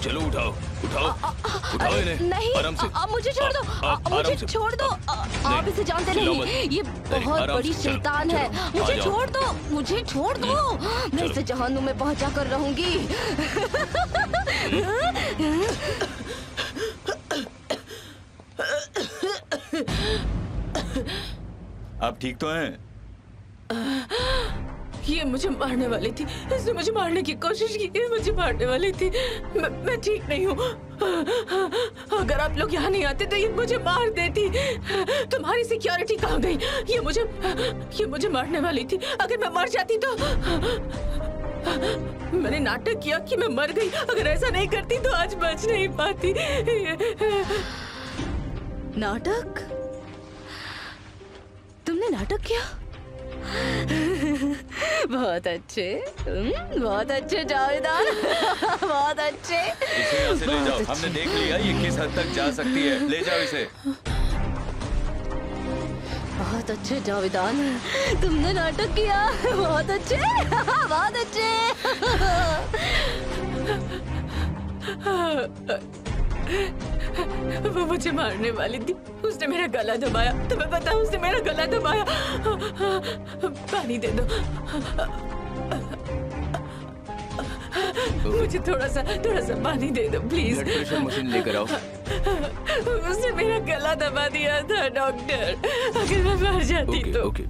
चलो उठाओ उठाओ उठाओ इन्हें। नहीं, आराम से। मुझे छोड़ दो, मुझे छोड़ दो। आप इसे जानते नहीं, ये बहुत बड़ी शैतान है। मुझे छोड़ दो, मुझे छोड़ दो। मैं इसे जहन्नुम में पहुंचा कर रहूंगी। आप ठीक तो हैं? ये मुझे मारने वाली थी, इसने मुझे मारने की कोशिश की, ये मुझे मारने वाली थी। मैं ठीक नहीं हूँ। अगर आप लोग यहाँ नहीं आते तो ये मुझे मार देती। तुम्हारी सिक्योरिटी कहाँ गई? ये मुझे मारने वाली थी। अगर मैं मर जाती तो मैंने नाटक किया कि मैं मर गई। अगर ऐसा नहीं करती तो आज बच नहीं पाती। नाटक? तुमने नाटक किया? बहुत अच्छे, बहुत अच्छे जावेदान, बहुत अच्छे। इसे यहाँ से ले जाओ। हमने देख लिया ये किस हद तक जा सकती है। ले जाओ इसे। बहुत अच्छे जावेदान, तुमने नाटक किया। बहुत अच्छे, बहुत अच्छे। वो मुझे मारने वाली थी। उसने मेरा गला दबाया। तुम्हें पता है उसने मेरा गला दबाया। पानी दे दो मुझे, थोड़ा सा पानी दे दो प्लीज। ब्लड प्रेशर मशीन लेकर आओ। उसने मेरा गला दबा दिया था डॉक्टर। अगर मैं मर जाती तो। ओके।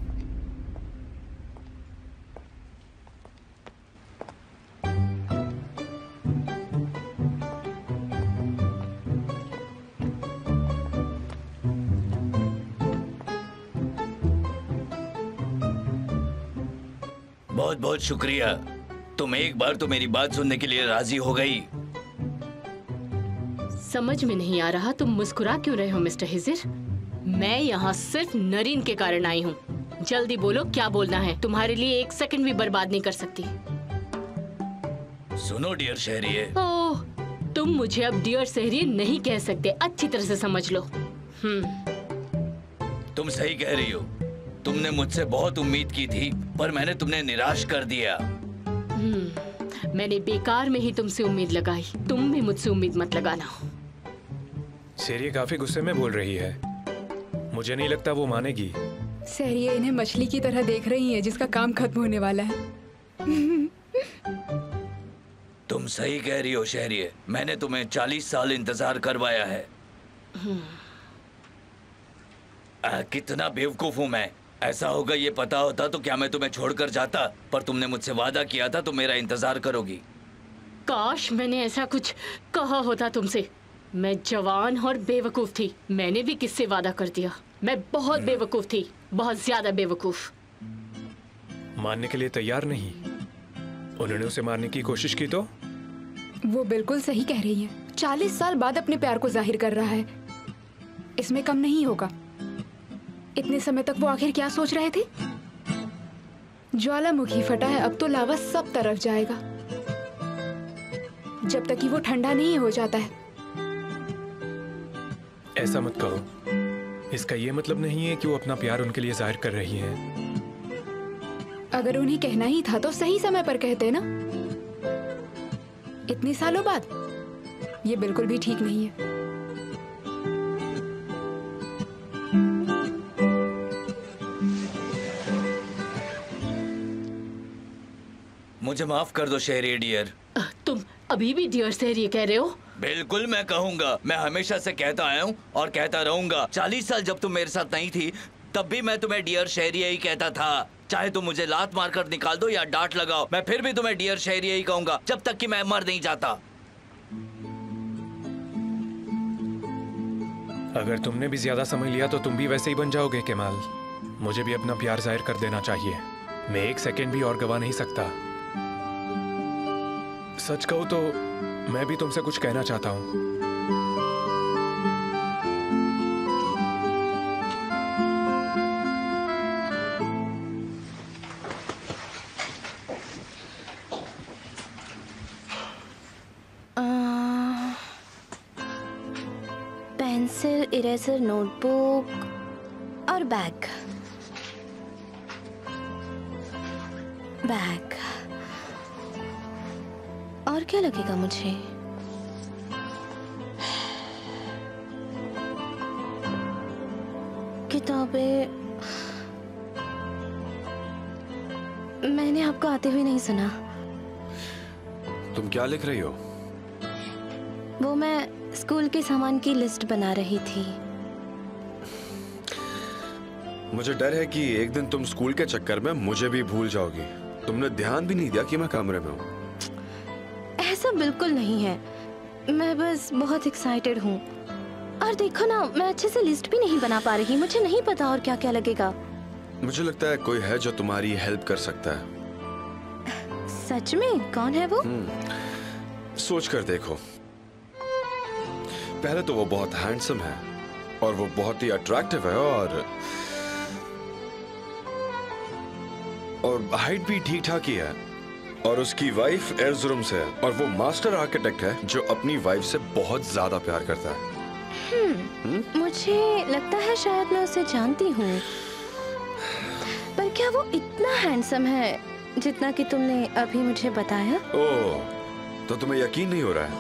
बहुत बहुत शुक्रिया। तुम एक बार तो मेरी बात सुनने के लिए राजी हो गई। समझ में नहीं आ रहा तुम मुस्कुरा क्यों रहे हो मिस्टर हिजिर? मैं यहाँ सिर्फ नरीन के कारण आई हूँ। जल्दी बोलो क्या बोलना है। तुम्हारे लिए एक सेकंड भी बर्बाद नहीं कर सकती। सुनो डियर शहरिये। ओह, तुम मुझे अब डियर शहरिये नहीं कह सकते। अच्छी तरह से समझ लो। तुम सही कह रही हो। तुमने मुझसे बहुत उम्मीद की थी पर मैंने तुम्हें निराश कर दिया। मैंने बेकार में ही तुमसे उम्मीद लगाई। तुम भी मुझसे उम्मीद मत लगाना। शहरिये काफी गुस्से में बोल रही है। मुझे नहीं लगता वो मानेगी। शहरिये इन्हें मछली की तरह देख रही है जिसका काम खत्म होने वाला है। तुम सही कह रही हो शहरिये। मैंने तुम्हें 40 साल इंतजार करवाया है। कितना बेवकूफ हूँ मैं। ऐसा होगा ये पता होता तो क्या मैं तुम्हें छोड़कर जाता? पर तुमने मुझसे वादा किया था तो मेरा इंतजार करोगी। काश मैंने ऐसा कुछ कहा होता तुमसे। मैं जवान और बेवकूफ थी। मैंने भी किससे वादा कर दिया। मैं बहुत बेवकूफ थी, बहुत ज्यादा बेवकूफ। मानने के लिए तैयार नहीं। उन्होंने उसे मारने की कोशिश की तो? वो बिल्कुल सही कह रही है। 40 साल बाद अपने प्यार को जाहिर कर रहा है। इसमें कम नहीं होगा। इतने समय तक वो आखिर क्या सोच रहे थे? ज्वालामुखी फटा है, अब तो लावा सब तरफ जाएगा जब तक कि वो ठंडा नहीं हो जाता है। ऐसा मत कहो। इसका ये मतलब नहीं है कि वो अपना प्यार उनके लिए जाहिर कर रही है। अगर उन्हें कहना ही था तो सही समय पर कहते ना। इतने सालों बाद ये बिल्कुल भी ठीक नहीं है। मुझे माफ कर दो शहरिये डियर। तुम अभी भी डियर शहरिये कह रहे हो? बिल्कुल मैं कहूंगा। मैं हमेशा से कहता आया हूँ और कहता रहूंगा। 40 साल जब तुम मेरे साथ नहीं थी तब भी मैं तुम्हें डियर शहरिये ही कहता था। चाहे तुम मुझे लात मारकर निकाल दो या डांट लगाओ, मैं फिर भी तुम्हें डियर शहरिये ही कहूंगा जब तक कि मैं मर नहीं जाता। अगर तुमने भी ज्यादा समझ लिया तो तुम भी वैसे ही बन जाओगे केमाल। मुझे भी अपना प्यार जाहिर कर देना चाहिए। मैं एक सेकंड भी और गवा नहीं सकता। सच कहूं तो मैं भी तुमसे कुछ कहना चाहता हूं। पेंसिल, इरेजर, नोटबुक और बैग। और क्या लगेगा मुझे? किताबें मैंने आपको आते हुए नहीं सुना। तुम क्या लिख रही हो? वो मैं स्कूल के सामान की लिस्ट बना रही थी। मुझे डर है कि एक दिन तुम स्कूल के चक्कर में मुझे भी भूल जाओगी। तुमने ध्यान भी नहीं दिया कि मैं कमरे में हूँ। ऐसा बिल्कुल नहीं है, मैं बस बहुत एक्साइटेड हूँ। और देखो ना, मैं अच्छे से लिस्ट भी नहीं बना पा रही। मुझे नहीं पता और क्या क्या लगेगा। मुझे लगता है कोई है जो तुम्हारी हेल्प कर सकता है। सच में? कौन है वो? सोच कर देखो। पहले तो वो बहुत हैंडसम है और वो बहुत ही अट्रैक्टिव है और हाइट भी ठीक ठाक ही है। और उसकी वाइफ एर्जुरुम से है और वो मास्टर आर्किटेक्ट है जो अपनी वाइफ से बहुत ज्यादा प्यार करता है। मुझे लगता है शायद मैं उसे जानती हूँ, पर क्या वो इतना हैंडसम है जितना कि तुमने अभी मुझे बताया? ओह, तो तुम्हें यकीन नहीं हो रहा है?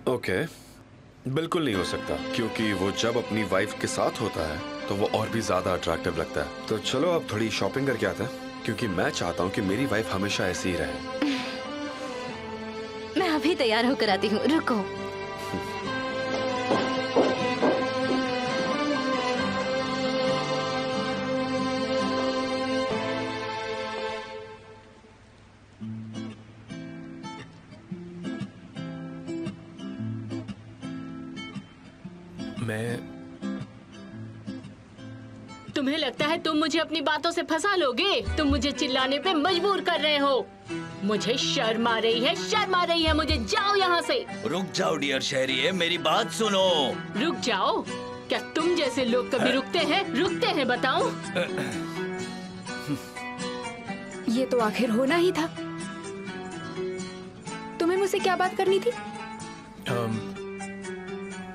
ओके, बिल्कुल नहीं हो सकता, क्योंकि वो जब अपनी वाइफ के साथ होता है तो वो और भी ज्यादा अट्रैक्टिव लगता है। तो चलो अब थोड़ी शॉपिंग करके आते हैं, क्योंकि मैं चाहता हूँ कि मेरी वाइफ हमेशा ऐसी ही रहे। मैं अभी तैयार होकर आती हूँ, रुको। तुम्हें लगता है तुम मुझे अपनी बातों से फंसा लोगे? तुम मुझे चिल्लाने पे मजबूर कर रहे हो। मुझे शर्म आ रही है, शर्म आ रही है मुझे। जाओ यहाँ से। रुक जाओ डियर शहरिये, मेरी बात सुनो। रुक जाओ? क्या तुम जैसे लोग कभी रुकते हैं? रुकते हैं, बताओ। ये तो आखिर होना ही था। तुम्हें मुझसे क्या बात करनी थी?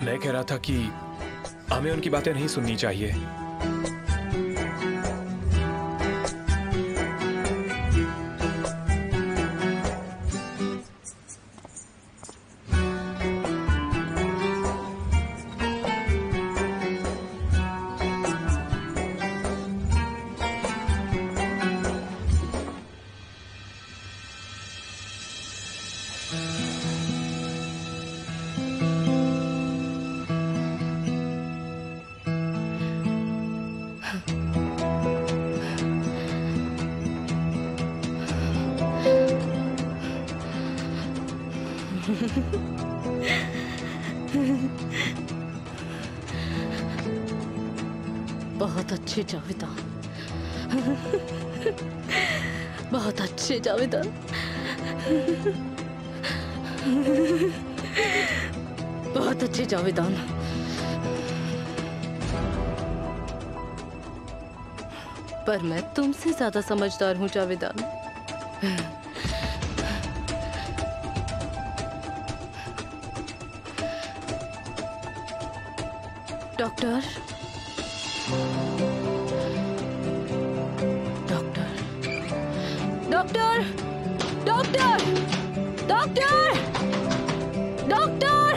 मैं कह रहा था कि हमें उनकी बातें नहीं सुननी चाहिए। बहुत अच्छे जावेदा, बहुत अच्छे जावेदा। बहुत अच्छे जावेदान। पर मैं तुमसे ज्यादा समझदार हूँ जावेदान। Doctor, doctor, doctor, doctor, doctor, doctor,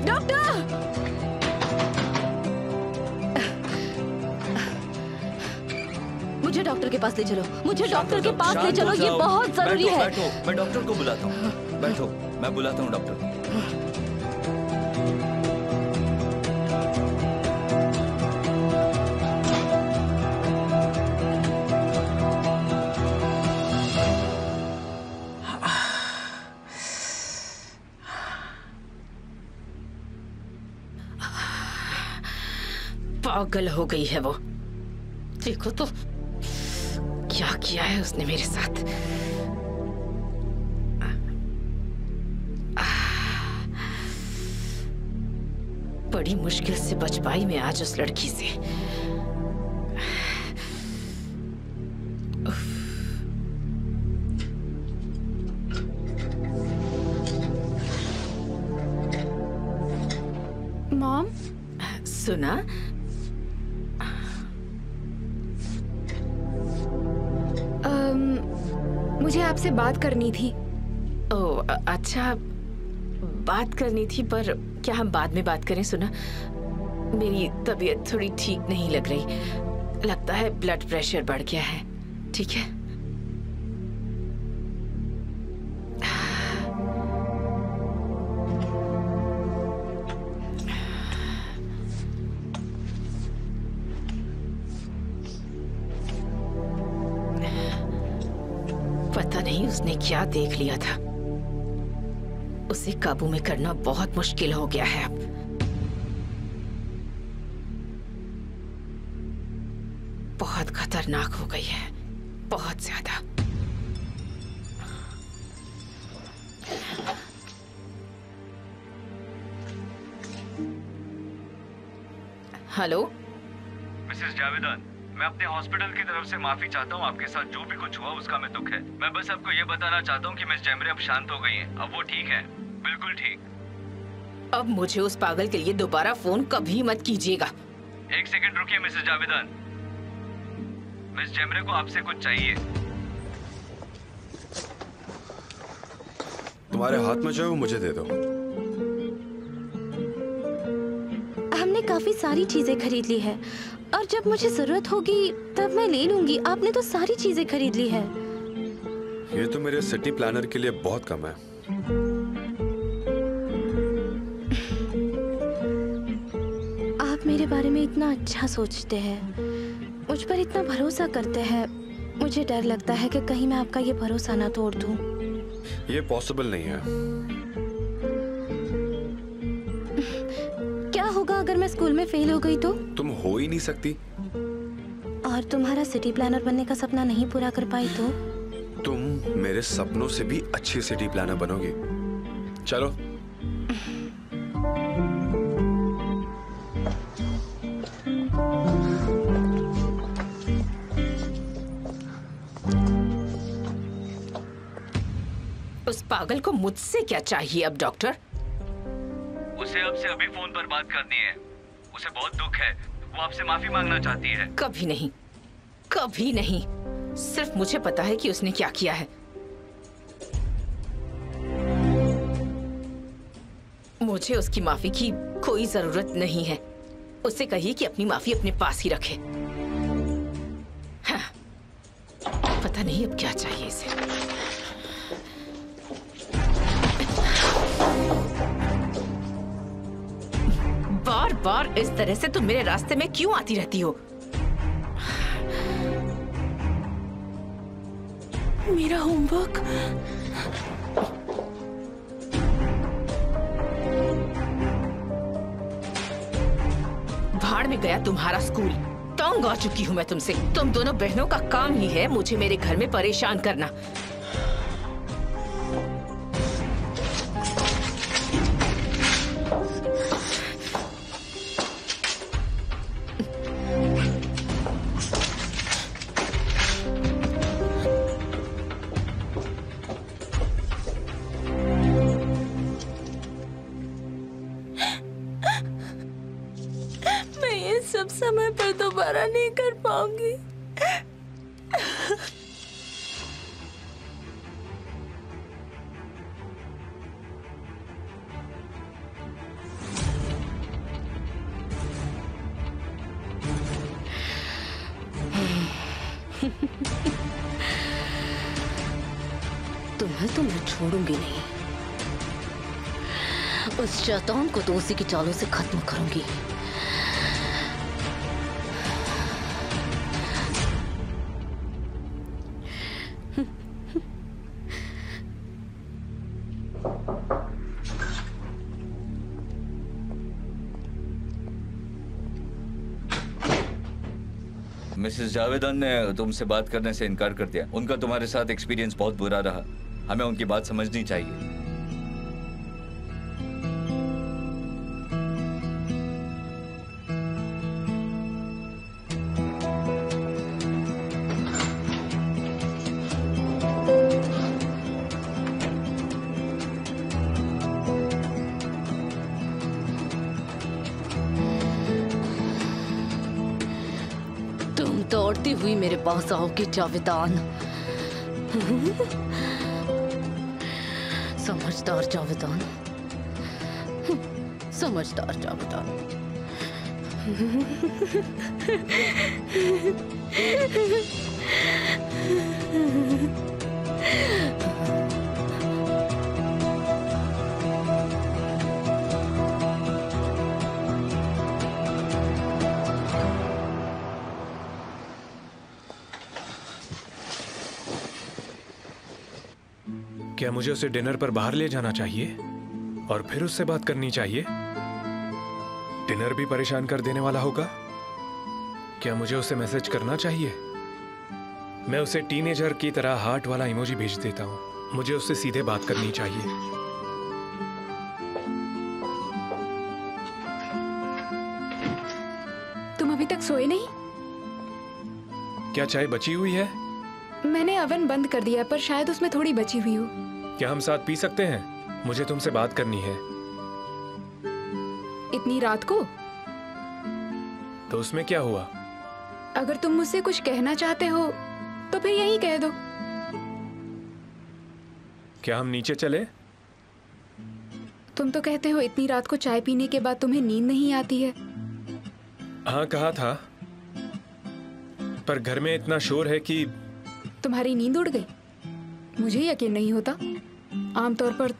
doctor. मुझे डॉक्टर के पास ले चलो, मुझे डॉक्टर के पास ले चलो, ये बहुत जरूरी है। बैठो, मैं डॉक्टर को बुलाता हूँ। बैठो, मैं बुलाता हूँ डॉक्टर को। पागल हो गई है वो। देखो तो क्या किया है उसने मेरे साथ। बड़ी मुश्किल से बच पाई मैं आज उस लड़की से। मॉम, सुना? मुझे आपसे बात करनी थी। ओह अच्छा, बात करनी थी, पर क्या हम बाद में बात करें? सुना, मेरी तबीयत थोड़ी ठीक नहीं लग रही, लगता है ब्लड प्रेशर बढ़ गया है। ठीक है? पता नहीं उसने क्या देख लिया था। उसे काबू में करना बहुत मुश्किल हो गया है अब। बहुत खतरनाक हो गई है, बहुत ज्यादा। हेलो मिसेस जावेदान, मैं अपने हॉस्पिटल की तरफ से माफी चाहता हूँ। आपके साथ जो भी कुछ हुआ उसका मैं दुख है। मैं बस आपको ये बताना चाहता हूँ कि मिस जेमरे अब शांत हो गई हैं। अब वो ठीक है, बिल्कुल ठीक। अब मुझे उस पागल के लिए दोबारा फोन कभी मत कीजिएगा। एक सेकंड रुकिए मिसेस जावेदान, मिस जेमरे को आपसे कुछ चाहिए। तुम्हारे हाथ में जो है वो मुझे दे दो। हमने काफी सारी चीजें खरीद ली है और जब मुझे जरूरत होगी तब मैं ले लूंगी। आपने तो सारी चीजें खरीद ली है। ये तो मेरे सिटी प्लानर के लिए बहुत कम है। आप मेरे बारे में इतना अच्छा सोचते हैं, मुझ पर इतना भरोसा करते हैं। मुझे डर लगता है कि कहीं मैं आपका ये भरोसा ना तोड़ दूं। ये पॉसिबल नहीं है। क्या होगा अगर मैं स्कूल में फेल हो गई तो? तुम हो ही नहीं सकती। और तुम्हारा सिटी प्लानर बनने का सपना नहीं पूरा कर पाई तो? तुम मेरे सपनों से भी अच्छी सिटी प्लानर बनोगी। चलो। उस पागल को मुझसे क्या चाहिए अब डॉक्टर? उसे आपसे अभी फोन पर बात करनी है। उसे बहुत दुख है, वो आपसे माफी मांगना चाहती है। कभी नहीं, कभी नहीं। सिर्फ मुझे पता है कि उसने क्या किया है। मुझे उसकी माफी की कोई जरूरत नहीं है। उससे कहिए कि अपनी माफी अपने पास ही रखे। हाँ, पता नहीं अब क्या चाहिए इसे। बार बार इस तरह से तुम मेरे रास्ते में क्यों आती रहती हो? मेरा होमवर्क। भाड़ में गया तुम्हारा स्कूल। तंग आ चुकी हूँ मैं तुमसे। तुम दोनों बहनों का काम ही है मुझे मेरे घर में परेशान करना। सब समय पर दोबारा नहीं कर पाऊंगी। तुम्हें तो मैं छोड़ूंगी नहीं। उस शैतान को तो उसी की चालों से खत्म करूंगी। मिसेस जावेदान ने तुमसे बात करने से इनकार कर दिया। उनका तुम्हारे साथ एक्सपीरियंस बहुत बुरा रहा। हमें उनकी बात समझनी चाहिए। दौड़ती हुई मेरे पास आओगी जावेदान। समझदार जावेदान, समझदार जाओ बेटा। क्या मुझे उसे डिनर पर बाहर ले जाना चाहिए और फिर उससे बात करनी चाहिए? डिनर भी परेशान कर देने वाला होगा। क्या मुझे उसे मैसेज करना चाहिए? मैं उसे टीनेजर की तरह हार्ट वाला इमोजी भेज देता हूं। मुझे उससे सीधे बात करनी चाहिए। तुम अभी तक सोए नहीं? क्या चाय बची हुई है? मैंने ओवन बंद कर दिया, पर शायद उसमें थोड़ी बची हुई हो। क्या हम साथ पी सकते हैं? मुझे तुमसे बात करनी है। इतनी रात को? तो उसमें क्या हुआ? अगर तुम मुझसे कुछ कहना चाहते हो तो फिर यही कह दो। क्या हम नीचे चले? तुम तो कहते हो इतनी रात को चाय पीने के बाद तुम्हें नींद नहीं आती है। हाँ कहा था, पर घर में इतना शोर है कि तुम्हारी नींद उड़ गई? मुझे यकीन नहीं होता। आमतौर पर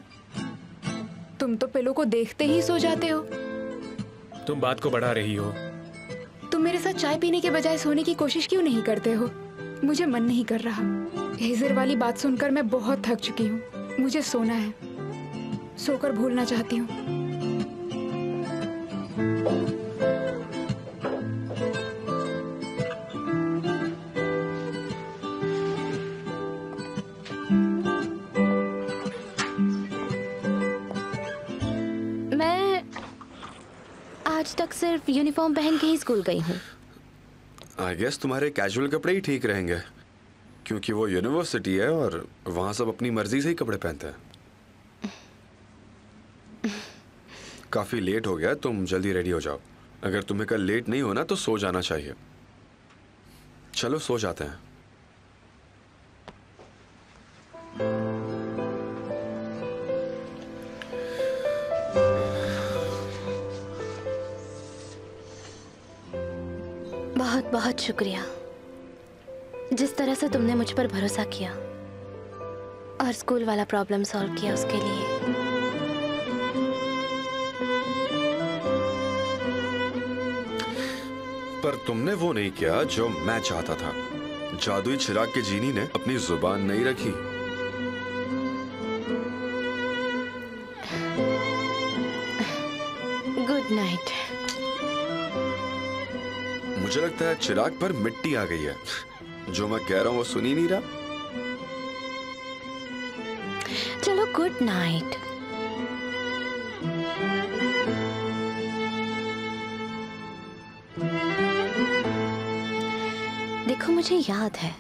तुम तो पिलो को देखते ही सो जाते हो। तुम बात को बढ़ा रही हो। तुम मेरे साथ चाय पीने के बजाय सोने की कोशिश क्यों नहीं करते हो? मुझे मन नहीं कर रहा। हेजर वाली बात सुनकर मैं बहुत थक चुकी हूँ। मुझे सोना है, सोकर भूलना चाहती हूँ। मैं आज तक सिर्फ यूनिफॉर्म पहन के ही स्कूल गई हूँ। आई गेस तुम्हारे कैजुअल कपड़े ही ठीक रहेंगे, क्योंकि वो यूनिवर्सिटी है और वहां सब अपनी मर्जी से ही कपड़े पहनते हैं। काफी लेट हो गया, तुम जल्दी रेडी हो जाओ। अगर तुम्हें कल लेट नहीं होना तो सो जाना चाहिए। चलो सो जाते हैं। बहुत बहुत शुक्रिया, जिस तरह से तुमने मुझ पर भरोसा किया और स्कूल वाला प्रॉब्लम सॉल्व किया उसके लिए। पर तुमने वो नहीं किया जो मैं चाहता था। जादुई चिराग के जीनी ने अपनी जुबान नहीं रखी। Good night. मुझे लगता है चिराग पर मिट्टी आ गई है। जो मैं कह रहा हूं वो सुन ही नहीं रहा। चलो गुड नाइट। देखो मुझे याद है।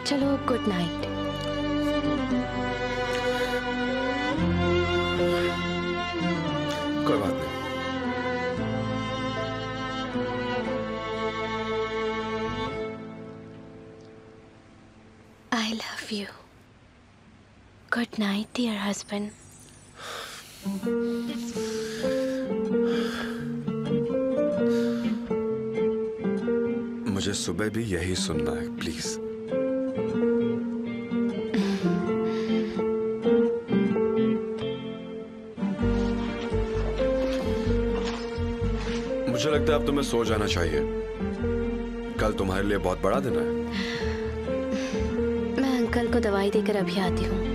चलो गुड नाइट। कोई बात नहीं। I love you. Good night, dear husband. मुझे सुबह भी यही सुनना है, प्लीज। मुझे लगता है अब तुम्हें सो जाना चाहिए। कल तुम्हारे लिए बहुत बड़ा दिन है। मैं अंकल को दवाई देकर अभी आती हूँ।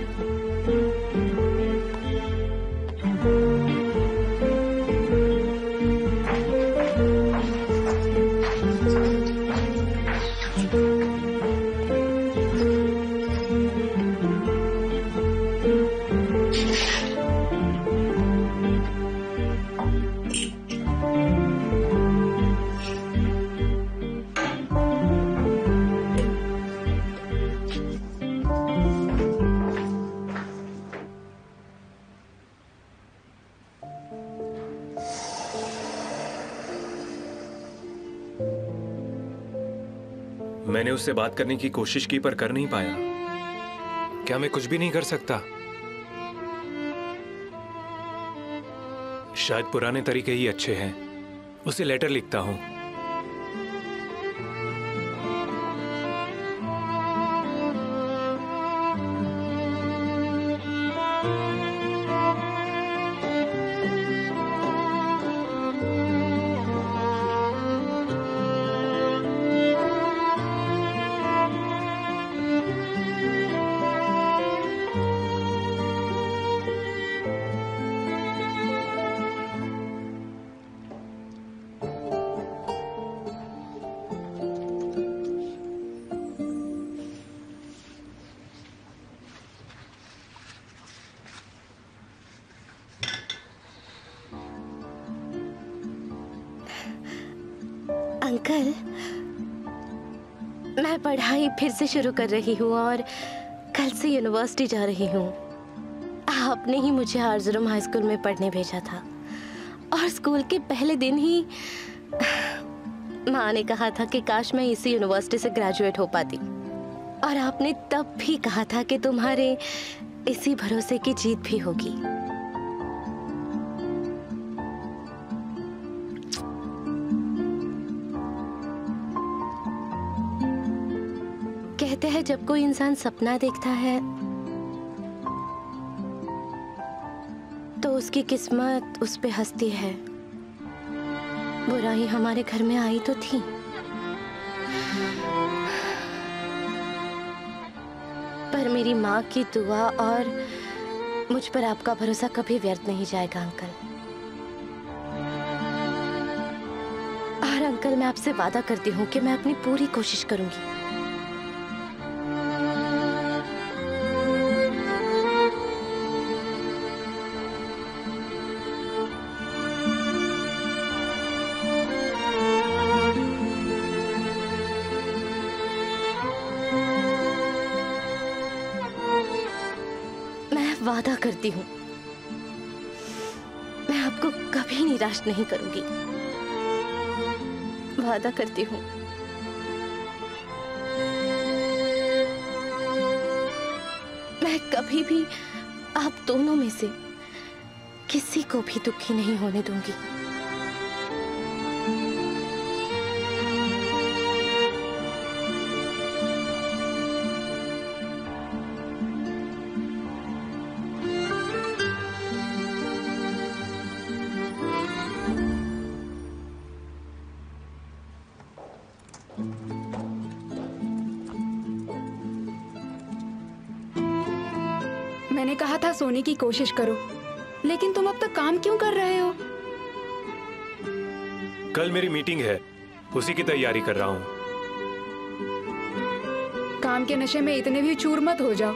मैंने उससे बात करने की कोशिश की पर कर नहीं पाया। क्या मैं कुछ भी नहीं कर सकता? शायद पुराने तरीके ही अच्छे हैं। उसे लेटर लिखता हूं। अंकल, मैं पढ़ाई फिर से शुरू कर रही हूँ और कल से यूनिवर्सिटी जा रही हूँ। आपने ही मुझे आरज़रूम हाई स्कूल में पढ़ने भेजा था और स्कूल के पहले दिन ही माँ ने कहा था कि काश मैं इसी यूनिवर्सिटी से ग्रेजुएट हो पाती, और आपने तब भी कहा था कि तुम्हारे इसी भरोसे की जीत भी होगी। कहते हैं जब कोई इंसान सपना देखता है तो उसकी किस्मत उस पे हंसती है। बुराई हमारे घर में आई तो थी, पर मेरी माँ की दुआ और मुझ पर आपका भरोसा कभी व्यर्थ नहीं जाएगा अंकल। और अंकल, मैं आपसे वादा करती हूँ कि मैं अपनी पूरी कोशिश करूंगी। वादा करती हूँ मैं आपको कभी निराश नहीं करूंगी। वादा करती हूँ। मैं कभी भी आप दोनों में से किसी को भी दुखी नहीं होने दूंगी। मैंने कहा था सोने की कोशिश करो, लेकिन तुम अब तक काम क्यों कर रहे हो? कल मेरी मीटिंग है, उसी की तैयारी कर रहा हूँ। काम के नशे में इतने भी चूर मत हो जाओ।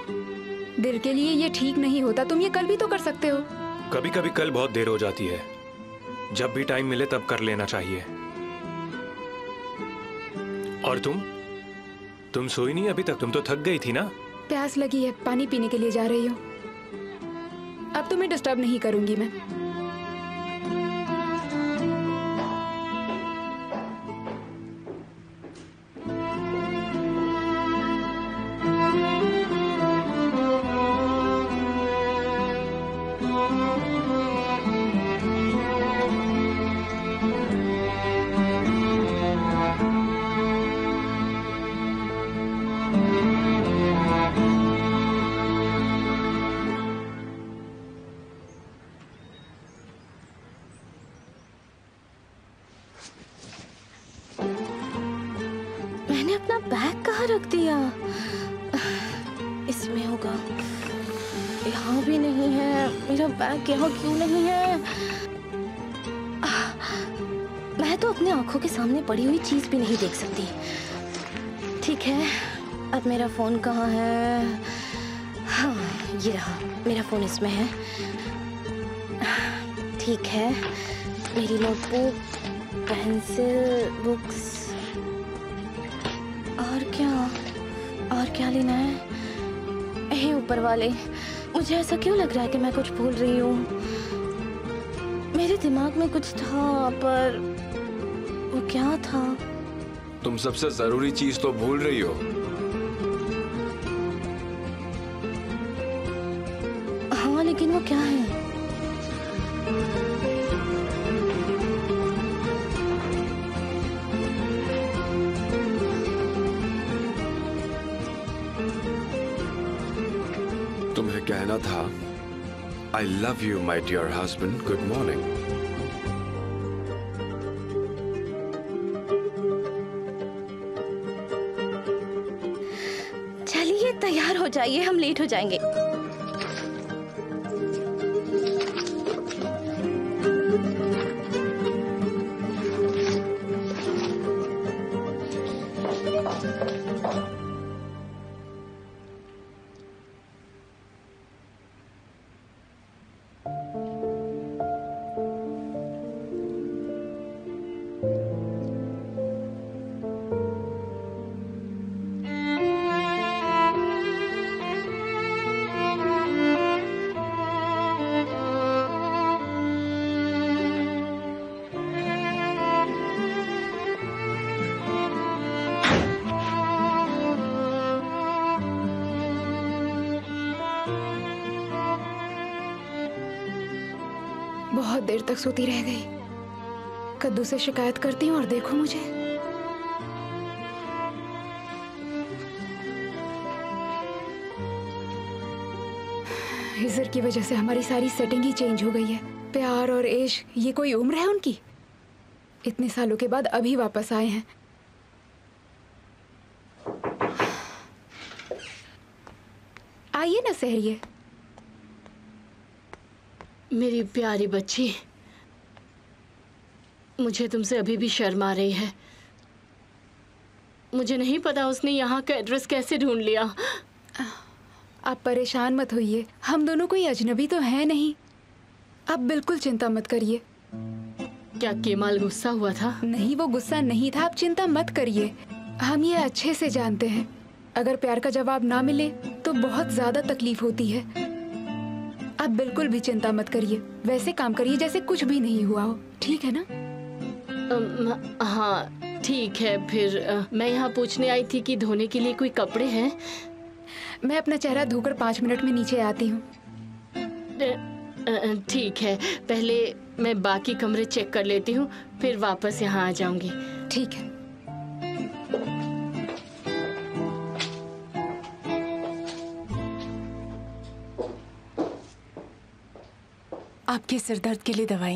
दिल के लिए ये ठीक नहीं होता। तुम ये कल भी तो कर सकते हो। कभी कभी कल बहुत देर हो जाती है। जब भी टाइम मिले तब कर लेना चाहिए। और तुम सोई नहीं अभी तक? तुम तो थक गई थी ना? प्यास लगी है, पानी पीने के लिए जा रही हूँ। अब तुम्हें डिस्टर्ब नहीं करूंगी मैं। मैंने अपना बैग कहाँ रख दिया? इसमें होगा। यहाँ भी नहीं है। मेरा बैग यहाँ क्यों नहीं है? मैं तो अपने आंखों के सामने पड़ी हुई चीज भी नहीं देख सकती। ठीक है, अब मेरा फोन कहाँ है? हाँ, ये रहा। मेरा फोन इसमें है। ठीक है, मेरी नोटबुक, पेंसिल, बुक्स, और क्या लेना है? हे ऊपर वाले, मुझे ऐसा क्यों लग रहा है कि मैं कुछ भूल रही हूँ? मेरे दिमाग में कुछ था, पर वो क्या था? तुम सबसे जरूरी चीज तो भूल रही हो। लेकिन वो क्या है? तुम्हें कहना था I love you, my dear husband. Good morning. चलिए तैयार हो जाइए, हम लेट हो जाएंगे। बहुत देर तक सोती रह गई। कद्दू से शिकायत करती हूँ और देखो मुझे। हिजर की वजह से हमारी सारी सेटिंग ही चेंज हो गई है। प्यार और इश्क, ये कोई उम्र है उनकी? इतने सालों के बाद अभी वापस आए हैं। आइए ना सहरिए। मेरी प्यारी बच्ची, मुझे तुमसे अभी भी शर्म आ रही है। मुझे नहीं पता उसने यहाँ का एड्रेस कैसे ढूंढ लिया। आप परेशान मत होइए, हम दोनों कोई अजनबी तो है नहीं। आप बिल्कुल चिंता मत करिए। क्या केमाल गुस्सा हुआ था? नहीं, वो गुस्सा नहीं था। आप चिंता मत करिए, हम ये अच्छे से जानते हैं। अगर प्यार का जवाब ना मिले तो बहुत ज्यादा तकलीफ होती है। आप बिल्कुल भी चिंता मत करिए, वैसे काम करिए जैसे कुछ भी नहीं हुआ हो, ठीक है ना? हाँ ठीक है। फिर मैं यहाँ पूछने आई थी कि धोने के लिए कोई कपड़े हैं? मैं अपना चेहरा धोकर 5 मिनट में नीचे आती हूँ। ठीक है, पहले मैं बाकी कमरे चेक कर लेती हूँ, फिर वापस यहाँ आ जाऊंगी। ठीक है। आपके सिर दर्द के लिए दवाई।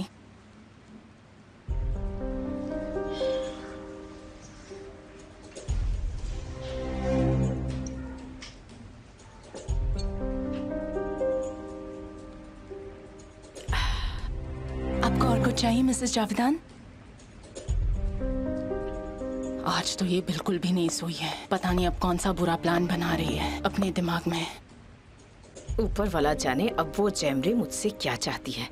आपको और कुछ चाहिए मिसेस जावेदान? आज तो ये बिल्कुल भी नहीं सोई है। पता नहीं अब कौन सा बुरा प्लान बना रही है अपने दिमाग में। ऊपर वाला जाने अब वो जैमरे मुझसे क्या चाहती है।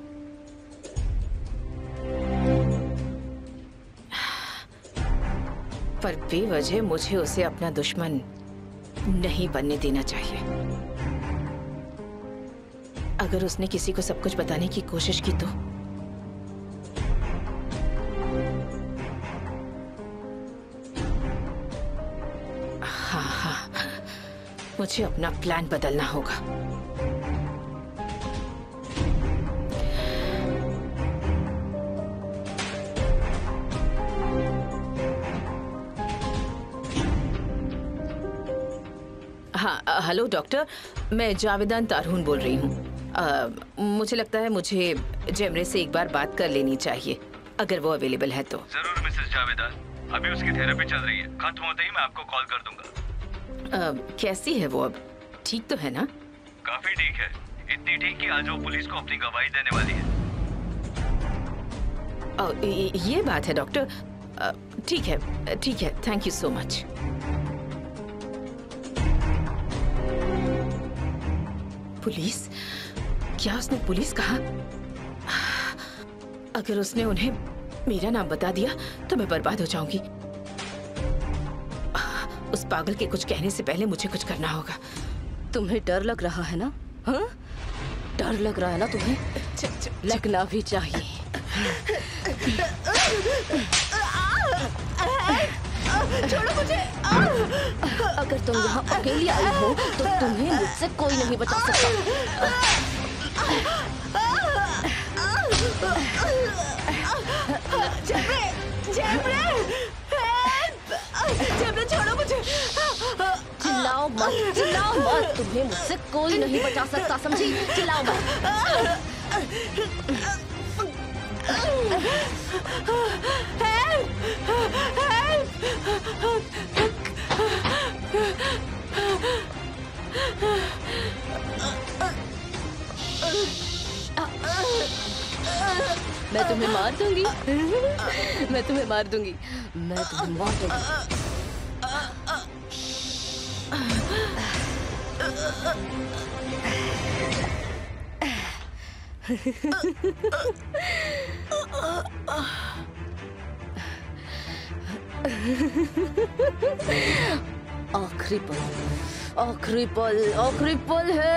पर बेवजह मुझे उसे अपना दुश्मन नहीं बनने देना चाहिए। अगर उसने किसी को सब कुछ बताने की कोशिश की तो हाँ, मुझे अपना प्लान बदलना होगा। हाँ, हेलो डॉक्टर, मैं जावेदान तारहुन बोल रही हूँ। मुझे लगता है मुझे जैमरे से एक बार बात कर लेनी चाहिए, अगर वो अवेलेबल है तो। जरूर मिसेस जावेदान, अभी उसकी थेरेपी चल रही है। खत्म होते ही मैं आपको कॉल कर दूंगा। कैसी है वो अब? ठीक तो है ना? काफी ठीक है, इतनी ठीक कि आज वो पुलिस को अपनी गवाही देने वाली है। ये बात है डॉक्टर। ठीक है, ठीक है, thank you so much. Police? क्या उसने पुलिस कहा? अगर उसने उन्हें मेरा नाम बता दिया तो मैं बर्बाद हो जाऊंगी। उस पागल के कुछ कहने से पहले मुझे कुछ करना होगा। तुम्हें डर लग रहा है ना? हाँ? डर लग रहा है ना तुम्हें? लगना भी चाहिए। छोड़ो मुझे। अगर तुम यहाँ अकेली आई हो तो तुम्हें मुझसे कोई नहीं बचा सकता। मत, चिल्लाओ मत। तुम्हें मुझसे कोई नहीं बचा सकता, समझी? चिल्लाओ मत। मैं तुम्हें मार दूंगी। मैं तुम्हें मार दूंगी। मैं तुम्हें मार दूंगी। आखिरी पल, आखिरी पल, आखिरी पल है।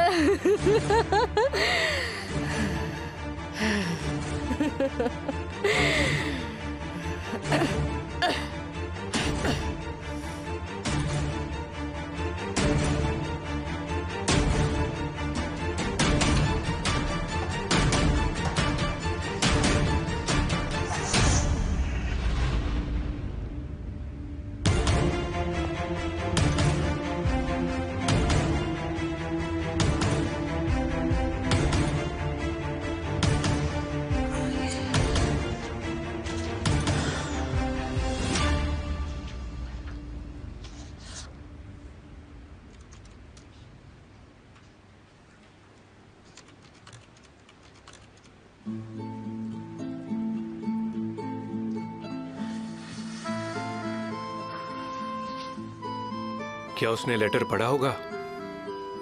क्या उसने लेटर पढ़ा होगा?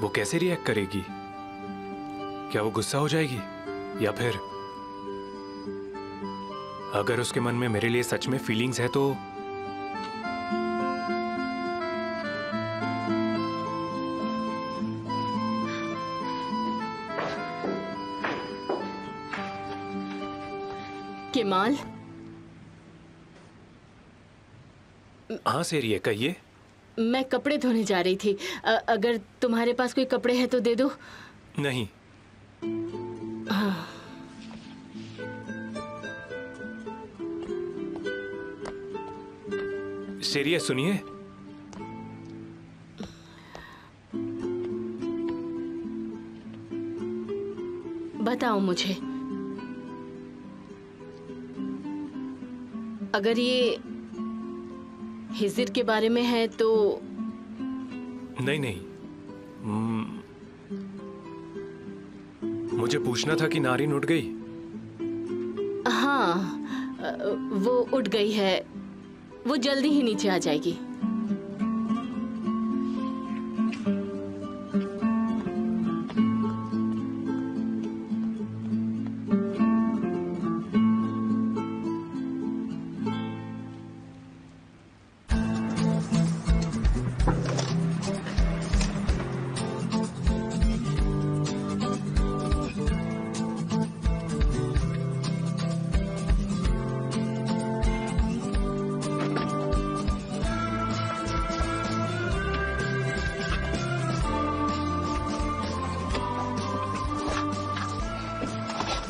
वो कैसे रिएक्ट करेगी? क्या वो गुस्सा हो जाएगी? या फिर अगर उसके मन में मेरे लिए सच में फीलिंग्स है तो केमाल? हाँ सेरिये, कहिए। मैं कपड़े धोने जा रही थी। अगर तुम्हारे पास कोई कपड़े हैं तो दे दो। नहीं। हाँ। सेरिये सुनिए। बताओ मुझे, अगर ये हिजर के बारे में है तो। नहीं नहीं, मुझे पूछना था कि नारिन उठ गई। हाँ, वो उठ गई है। वो जल्दी ही नीचे आ जाएगी।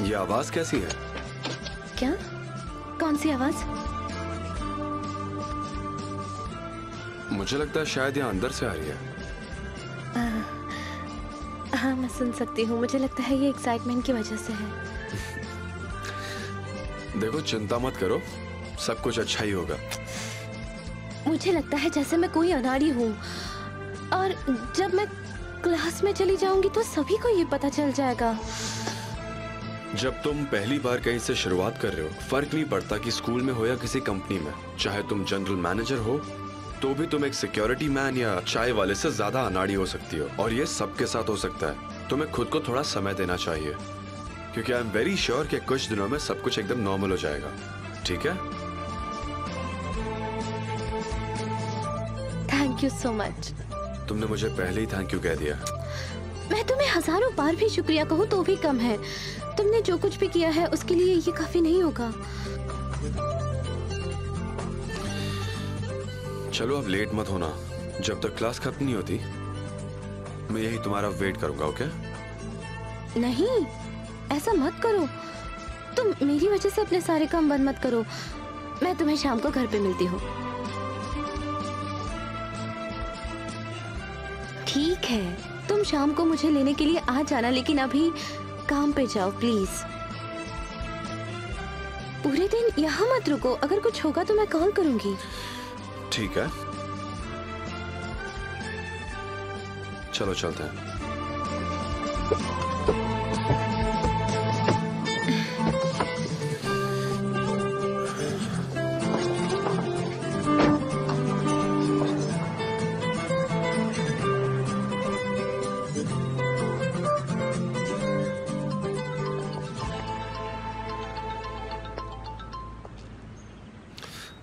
ये आवाज कैसी है? क्या? कौन सी आवाज? मुझे लगता है शायद यहाँ अंदर से आ रही है। हाँ, मैं सुन सकती हूँ। मुझे लगता है ये एक्साइटमेंट की वजह से है। देखो, चिंता मत करो, सब कुछ अच्छा ही होगा। मुझे लगता है जैसे मैं कोई अनाड़ी हूँ, और जब मैं क्लास में चली जाऊंगी तो सभी को ये पता चल जाएगा। जब तुम पहली बार कहीं से शुरुआत कर रहे हो, फर्क नहीं पड़ता कि स्कूल में हो या किसी कंपनी में। चाहे तुम जनरल मैनेजर हो तो भी तुम एक सिक्योरिटी मैन या चाय वाले से ज्यादा अनाड़ी हो सकती हो, और ये सबके साथ हो सकता है। तुम्हें खुद को थोड़ा समय देना चाहिए, क्योंकि आई एम वेरी श्योर कि कुछ दिनों में सब कुछ एकदम नॉर्मल हो जाएगा। ठीक है? Thank you so much. तुमने मुझे पहले ही थैंक यू कह दिया। मैं तुम्हें हजारों बार भी शुक्रिया कहूँ तो भी कम है। तुमने जो कुछ भी किया है उसके लिए ये काफी नहीं होगा। चलो अब लेट मत होना। जब तक क्लास खत्म नहीं होती मैं यही तुम्हारा वेट करूंगा। ओके? नहीं, ऐसा मत करो। तुम मेरी वजह से अपने सारे काम बंद मत करो। मैं तुम्हें शाम को घर पे मिलती हूँ। ठीक है, तुम शाम को मुझे लेने के लिए आ जाना, लेकिन अभी काम पे जाओ प्लीज। पूरे दिन यहाँ मत रुको, अगर कुछ होगा तो मैं कॉल करूंगी। ठीक है, चलो चलते हैं।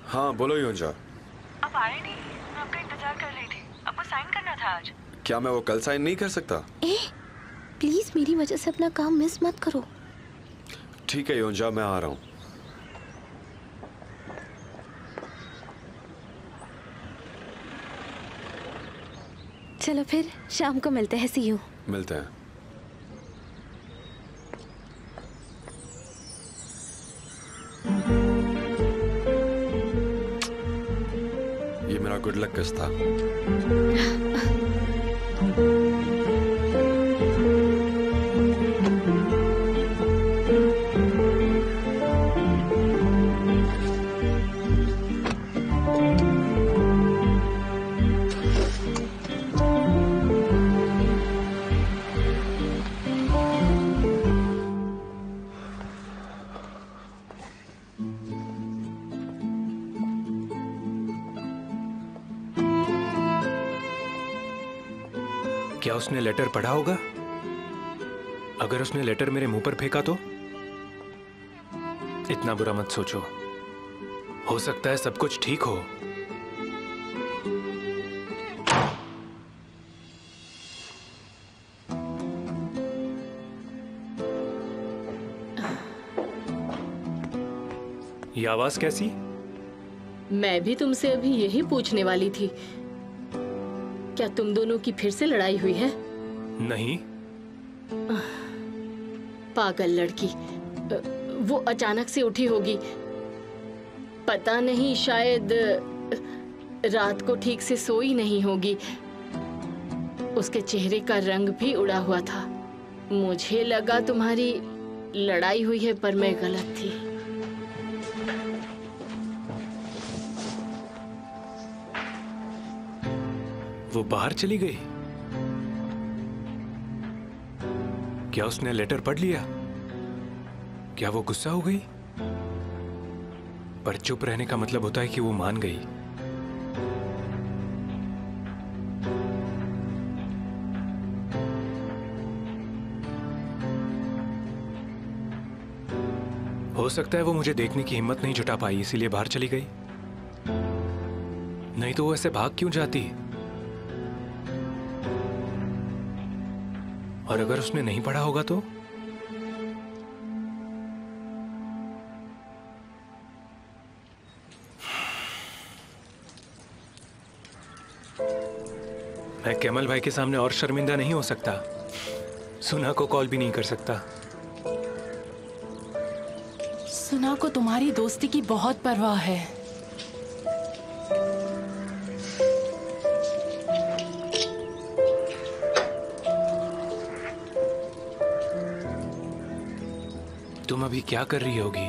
हाँ बोलो योंजा। आप आए नहीं, मैं आपका इंतजार कर रही थी। आपको साइन करना था आज। क्या मैं वो कल साइन नहीं कर सकता? प्लीज मेरी वजह से अपना काम मिस मत करो। ठीक है योंजा, मैं आ रहा हूँ। चलो फिर शाम को मिलते हैं। सी यू। मिलते हैं। ये मेरा गुड लक किस था। क्या उसने लेटर पढ़ा होगा? अगर उसने लेटर मेरे मुंह पर फेंका तो? इतना बुरा मत सोचो, हो सकता है सब कुछ ठीक हो। ये आवाज कैसी? मैं भी तुमसे अभी यही पूछने वाली थी। क्या तुम दोनों की फिर से लड़ाई हुई है? नहीं। पागल लड़की, वो अचानक से उठी होगी। पता नहीं, शायद रात को ठीक से सोई नहीं होगी। उसके चेहरे का रंग भी उड़ा हुआ था। मुझे लगा तुम्हारी लड़ाई हुई है, पर मैं गलत थी। वो बाहर चली गई? क्या उसने लेटर पढ़ लिया? क्या वो गुस्सा हो गई? पर चुप रहने का मतलब होता है कि वो मान गई। हो सकता है वो मुझे देखने की हिम्मत नहीं जुटा पाई, इसीलिए बाहर चली गई। नहीं तो वो ऐसे भाग क्यों जाती? और अगर उसने नहीं पढ़ा होगा तो? मैं कैमल भाई के सामने और शर्मिंदा नहीं हो सकता। सुना को कॉल भी नहीं कर सकता। सुना को तुम्हारी दोस्ती की बहुत परवाह है। तुम अभी क्या कर रही होगी?